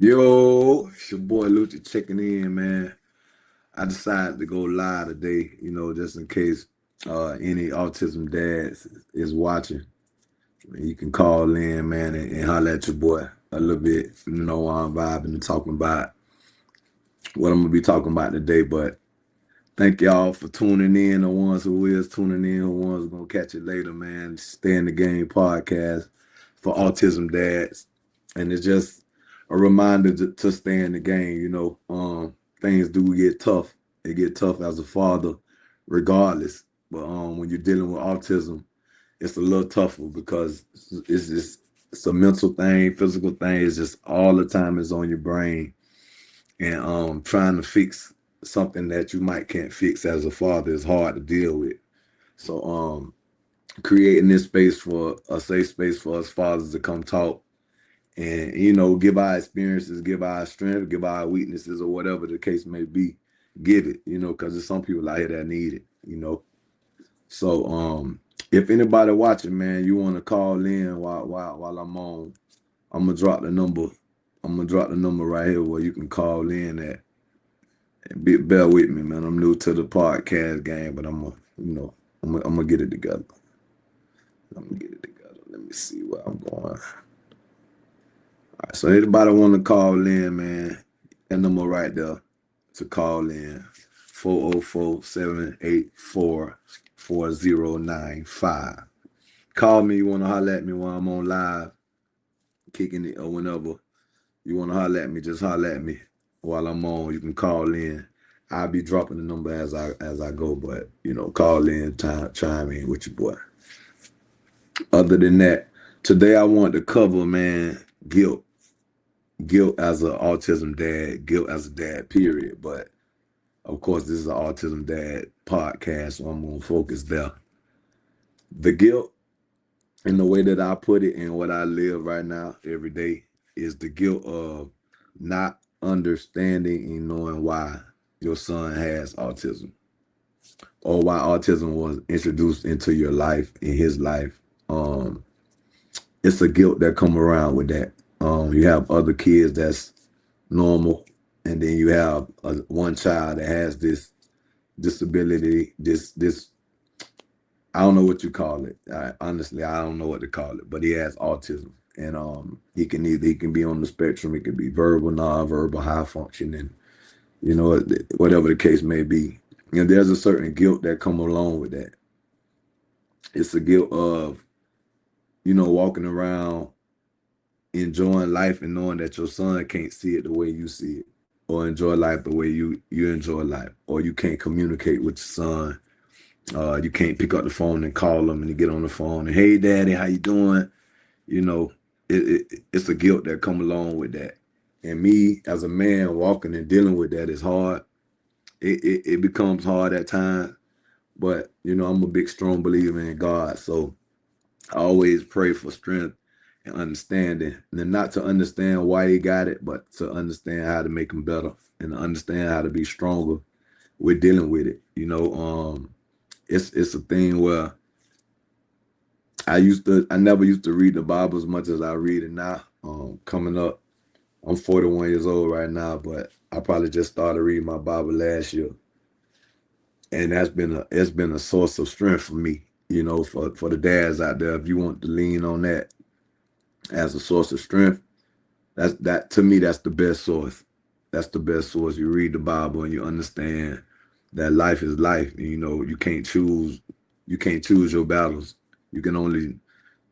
Yo, it's your boy Loochie checking in, man. I decided to go live today, just in case any autism dads is watching. You can call in, man, and holler at your boy a little bit. While I'm vibing and talking about what I'm gonna be talking about today. But thank y'all for tuning in. The ones who is tuning in, the ones who gonna catch it later, man. Stay in the Game podcast for autism dads, and it's just a reminder to stay in the game. Things do get tough. It get tough as a father, regardless. But when you're dealing with autism, it's a little tougher because it's a mental thing, physical thing. It's just all the time is on your brain, and trying to fix something that you might can't fix as a father is hard to deal with. So creating this space for a safe space for us fathers to come talk and give our experiences, give our strength, give our weaknesses, or whatever the case may be. Give it, because there's some people out here that need it. So if anybody watching, man, you want to call in while I'm on, I'm gonna drop the number. I'm gonna drop the number right here where you can call in at. And bear with me, man. I'm new to the podcast game, but I'm gonna get it together. I'm gonna get it together. Let me see where I'm going. All right, so anybody want to call in, man, that number right there to call in, 404-784-4095. Call me. You want to holler at me while I'm on live, kicking it, or whenever you want to holler at me, just holler at me while I'm on. You can call in. I'll be dropping the number as I go, but call in, chime in with your boy. Other than that, today I want to cover, man, guilt. Guilt as an autism dad, guilt as a dad, period. But of course, this is an autism dad podcast, so I'm gonna focus there. The guilt, and the way that I put it and what I live right now every day, is the guilt of not understanding and knowing why your son has autism, or why autism was introduced into your life, in his life. It's a guilt that come around with that. You have other kids that's normal, and then you have one child that has this disability, this I don't know what you call it. Honestly, I don't know what to call it, but he has autism, and he can be on the spectrum. It can be verbal, non-verbal, high functioning, whatever the case may be. And there's a certain guilt that come along with that. It's a guilt of walking around enjoying life and knowing that your son can't see it the way you see it, or enjoy life the way you enjoy life, or you can't communicate with your son. You can't pick up the phone and call him and you get on the phone and, hey daddy, how you doing? It's a guilt that come along with that. And me as a man walking and dealing with that is hard. It becomes hard at times, but I'm a big strong believer in God, so I always pray for strength and understanding, and then not to understand why he got it, but to understand how to make him better and understand how to be stronger with dealing with it. It's a thing where I never used to read the Bible as much as I read it now. Coming up, I'm 41 years old right now, but I probably just started reading my Bible last year, and it's been a source of strength for me. For the dads out there, if you want to lean on that as a source of strength, that to me, that's the best source. That's the best source. You read the Bible and you understand that life is life. And, you can't choose your battles. You can only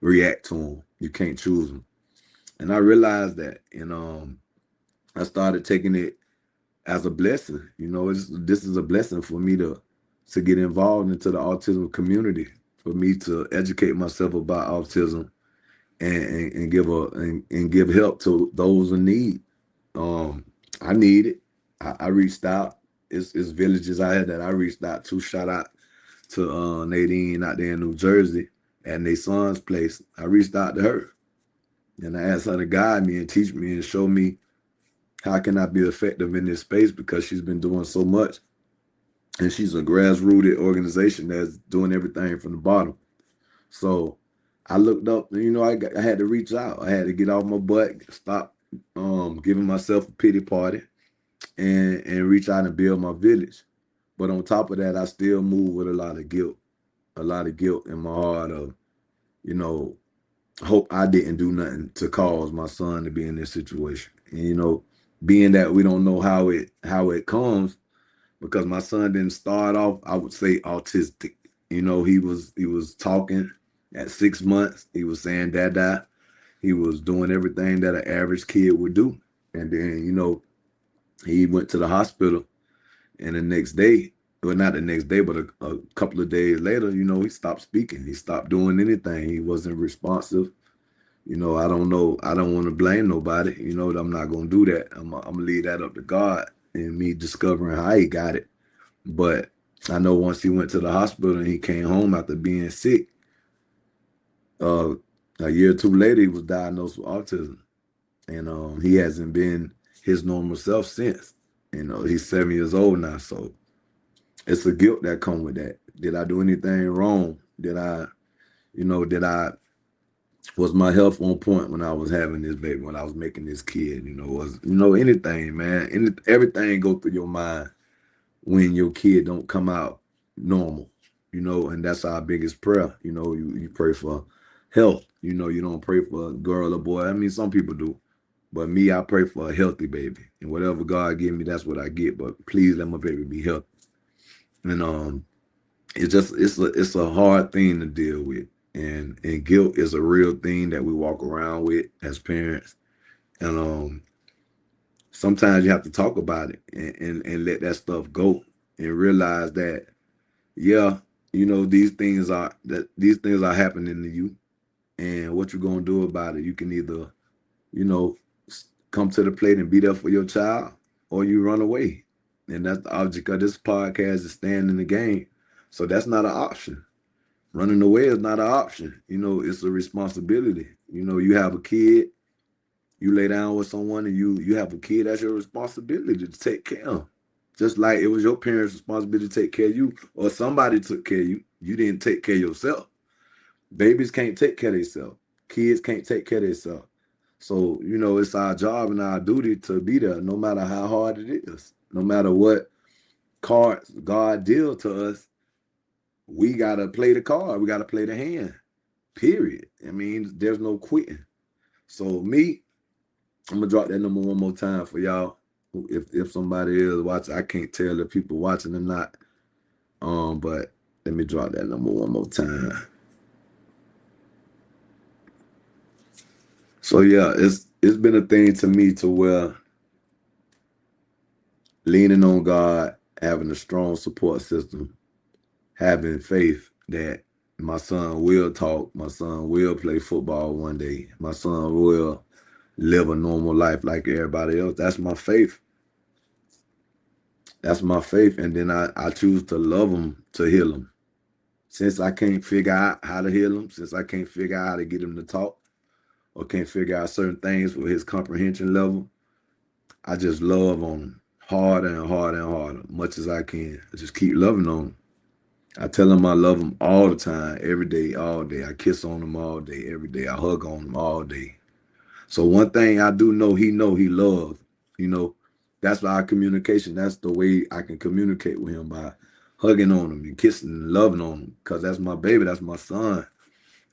react to them. You can't choose them. And I realized that, and I started taking it as a blessing. This is a blessing for me to get involved into the autism community, for me to educate myself about autism, and give help to those in need. I need it. I reached out. It's villages out here that I reached out to. Shout out to Nadine out there in New Jersey at their son's place. I reached out to her, and I asked her to guide me and teach me and show me how can I be effective in this space, because she's been doing so much, and she's a grassrooted organization that's doing everything from the bottom. So I looked up, I had to reach out. I had to get off my butt, stop giving myself a pity party and reach out and build my village. But on top of that, I still move with a lot of guilt in my heart of, you know, hope I didn't do nothing to cause my son to be in this situation. And being that we don't know how it comes, because my son didn't start off, I would say, autistic. He was talking at 6 months. He was saying dada. He was doing everything that an average kid would do. And then, he went to the hospital, and the next day, well, not the next day, but a couple of days later, he stopped speaking. He stopped doing anything. He wasn't responsive. I don't know. I don't want to blame nobody. I'm not going to do that. I'm going to leave that up to God and me discovering how he got it. But I know once he went to the hospital and he came home after being sick, uh, a year or two later, he was diagnosed with autism. And he hasn't been his normal self since. He's 7 years old now. So it's a guilt that come with that. Did I do anything wrong? Was my health on point when I was having this baby, when I was making this kid? Anything, man. Everything go through your mind when your kid don't come out normal, and that's our biggest prayer. You pray for health. You don't pray for a girl or boy. I mean, some people do. But me, I pray for a healthy baby. And whatever God give me, that's what I get. But please let my baby be healthy. And it's a hard thing to deal with. And guilt is a real thing that we walk around with as parents. And sometimes you have to talk about it and let that stuff go and realize that, yeah, these things are happening to you. And what you're gonna do about it, you can either, you know, come to the plate and be there for your child, or you run away. And that's the object of this podcast, is staying in the game. So that's not an option. Running away is not an option. It's a responsibility. You have a kid, you lay down with someone, and you have a kid. That's your responsibility to take care of. Just like it was your parents' responsibility to take care of you, or somebody took care of you. You didn't take care of yourself. Babies can't take care of themselves. Kids can't take care of themselves. So, it's our job and our duty to be there, no matter how hard it is. No matter what cards God deal to us, we gotta play the card. We gotta play the hand. Period. I mean, there's no quitting. So me, I'm gonna drop that number one more time for y'all. If somebody is watching, I can't tell if people watching or not. But let me drop that number one more time. So yeah, it's been a thing to me to where leaning on God, having a strong support system, having faith that my son will talk, my son will play football one day, my son will live a normal life like everybody else. That's my faith. That's my faith. And then I choose to love him, to heal him. Since I can't figure out how to heal him, since I can't figure out how to get him to talk, or can't figure out certain things with his comprehension level, I just love on him harder and harder and harder, much as I can. I just keep loving on him. I tell him I love him all the time, every day, all day. I kiss on him all day, every day. I hug on him all day. So one thing I do know he loves. You know, that's our communication. That's the way I can communicate with him, by hugging on him and kissing and loving on him. Because that's my baby, that's my son.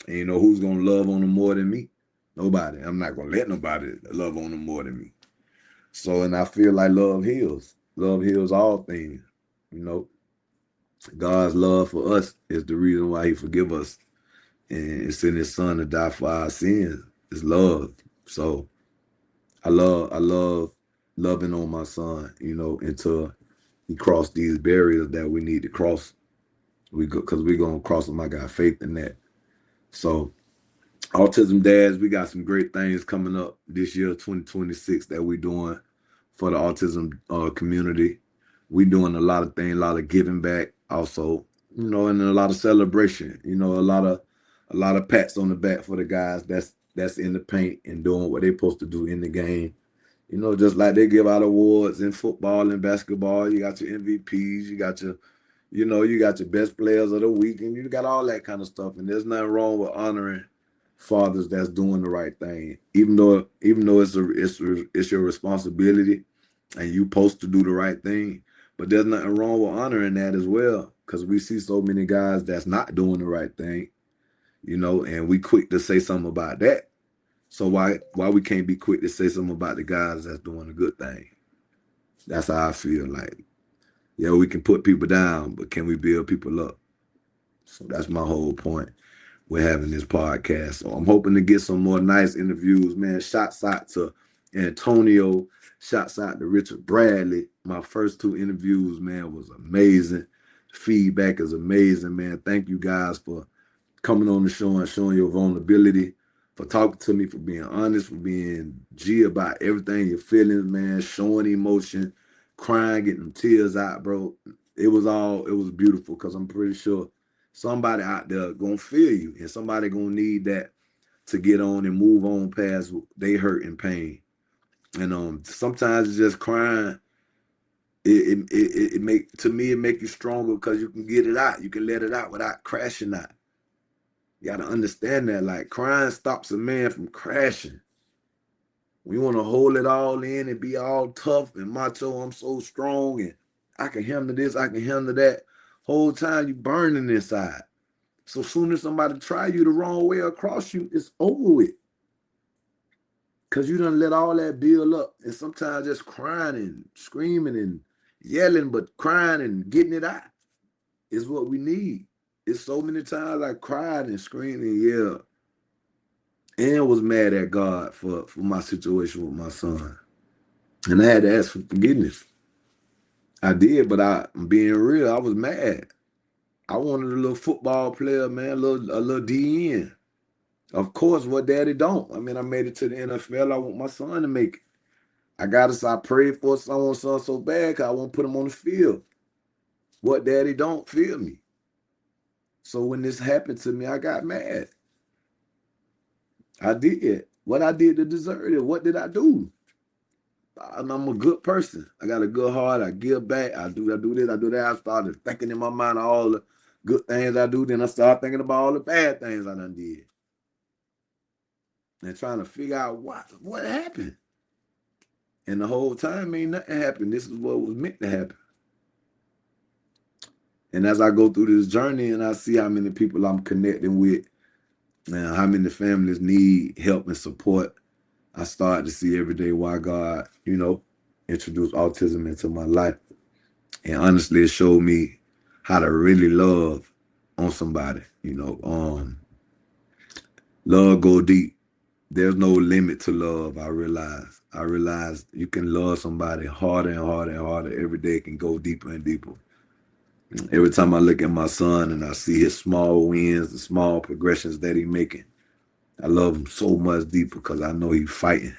And who's gonna love on him more than me? Nobody. I'm not gonna let nobody love on him more than me. So, and I feel like love heals. Love heals all things. You know, God's love for us is the reason why he forgive us and send his son to die for our sins. It's love. So I love loving on my son, until he crossed these barriers that we need to cross. Because we're gonna cross them. I got faith in that. So Autism Dads, we got some great things coming up this year, 2026, that we're doing for the autism community. We're doing a lot of things, a lot of giving back also, and a lot of celebration, a lot of pats on the back for the guys that's in the paint and doing what they're supposed to do in the game. Just like they give out awards in football and basketball. You got your MVPs, you got your best players of the week, and you got all that kind of stuff. And there's nothing wrong with honoring fathers that's doing the right thing, even though it's your responsibility, and you supposed to do the right thing. But there's nothing wrong with honoring that as well, because we see so many guys that's not doing the right thing, and we quick to say something about that. So why we can't be quick to say something about the guys that's doing a good thing? That's how I feel. Like, yeah, we can put people down, but can we build people up? So that's my whole point with having this podcast. So I'm hoping to get some more nice interviews, man. Shouts out to Antonio. Shouts out to Richard Bradley. My first two interviews, man, was amazing. Feedback is amazing, man. Thank you guys for coming on the show and showing your vulnerability, for talking to me, for being honest, for being G about everything, your feelings, man, showing emotion, crying, getting them tears out, bro. It was beautiful, because I'm pretty sure somebody out there gonna feel you, and somebody gonna need that to get on and move on past they hurt and pain. And sometimes it's just crying. It make, to me, it make you stronger, because you can get it out. You can let it out without crashing out. You got to understand that. Like, crying stops a man from crashing. We want to hold it all in and be all tough and macho. I'm so strong and I can handle this, I can handle that. Whole time you burning inside. So soon as somebody try you the wrong way across you, it's over with. Because you done let all that build up. And sometimes just crying and screaming and yelling, but crying and getting it out is what we need. It's so many times I cried and screamed and yelled and was mad at God for my situation with my son. And I had to ask for forgiveness. I did, but I'm being real, I was mad. I wanted a little football player, man, a little DN. Of course, what daddy don't? I mean, I made it to the NFL. I want my son to make it. I prayed for someone son so bad because I want to put him on the field. What daddy don't? Feel me. So when this happened to me, I got mad. I did. What I did to deserve it? What did I do? I'm a good person. I got a good heart. I give back. I do this, I do that. I started thinking in my mind all the good things I do. Then I started thinking about all the bad things I done did. And trying to figure out what happened. And the whole time ain't nothing happened. This is what was meant to happen. And as I go through this journey and I see how many people I'm connecting with and how many families need help and support, I start to see every day why God, introduced autism into my life. And honestly, it showed me how to really love on somebody. Love go deep. There's no limit to love, I realize. I realize you can love somebody harder and harder and harder. Every day can go deeper and deeper. Every time I look at my son and I see his small wins, the small progressions that he's making, I love him so much deeper, because I know he's fighting.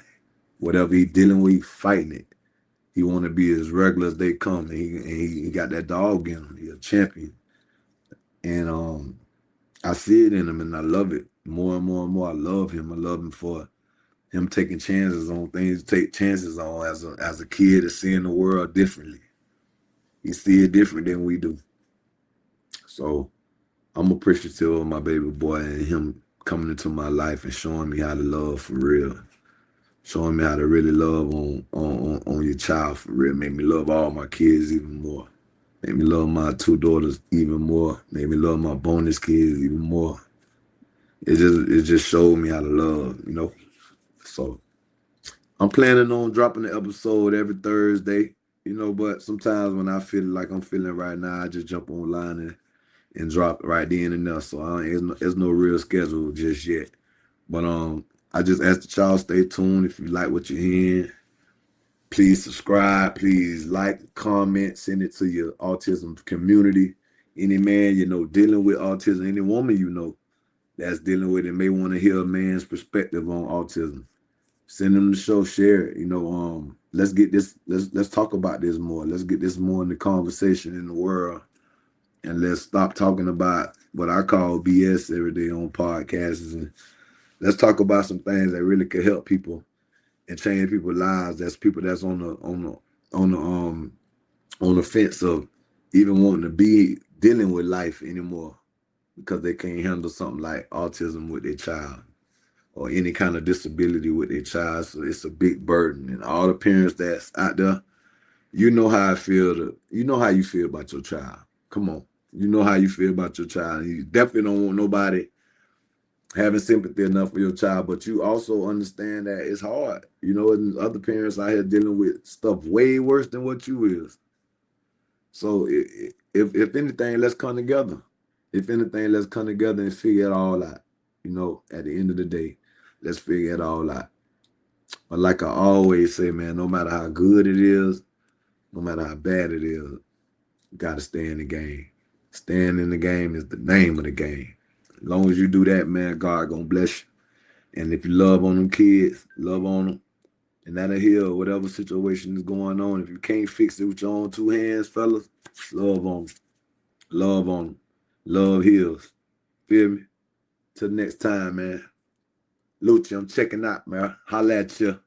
Whatever he's dealing with, he's fighting it. He want to be as regular as they come, and he got that dog in him. He's a champion, and I see it in him, and I love it more and more and more. I love him. I love him for him taking chances on things, take chances on as a kid, is seeing the world differently. He see it different than we do. So I'm appreciative of my baby boy and him coming into my life and showing me how to love for real. Showing me how to really love on your child for real. Made me love all my kids even more. Made me love my two daughters even more. Made me love my bonus kids even more. It just showed me how to love. So I'm planning on dropping the episode every Thursday, but sometimes when I feel like I'm feeling right now, I just jump online and drop right then and there. So there's no real schedule just yet. But I just ask that y'all stay tuned. If you like what you're hearing, please subscribe. Please like, comment, send it to your autism community. Any man dealing with autism, any woman that's dealing with it may want to hear a man's perspective on autism. Send them the show, share it. Let's get this. Let's talk about this more. Let's get this more in the conversation in the world, and let's stop talking about what I call BS every day on podcasts, and let's talk about some things that really could help people and change people's lives. That's people that's on the fence of even wanting to be dealing with life anymore, because they can't handle something like autism with their child. or any kind of disability with their child. So it's a big burden. And all the parents that's out there, you know how I feel. You know how you feel about your child. Come on. You know how you feel about your child. You definitely don't want nobody having sympathy enough for your child, but you also understand that it's hard. You know, and other parents out here dealing with stuff way worse than what you is. So if anything, let's come together. If anything, let's come together and figure it all out. You know, at the end of the day, let's figure it all out. But like I always say, man, no matter how good it is, no matter how bad it is, you gotta stay in the game. Staying in the game is the name of the game. As long as you do that, man, God gonna bless you. And if you love on them kids, love on them. And that'll heal whatever situation is going on. If you can't fix it with your own two hands, fellas, love on them. Love on them. Love heals. Feel me? Till next time, man. Loochie, I'm checking out, man. Holla at you.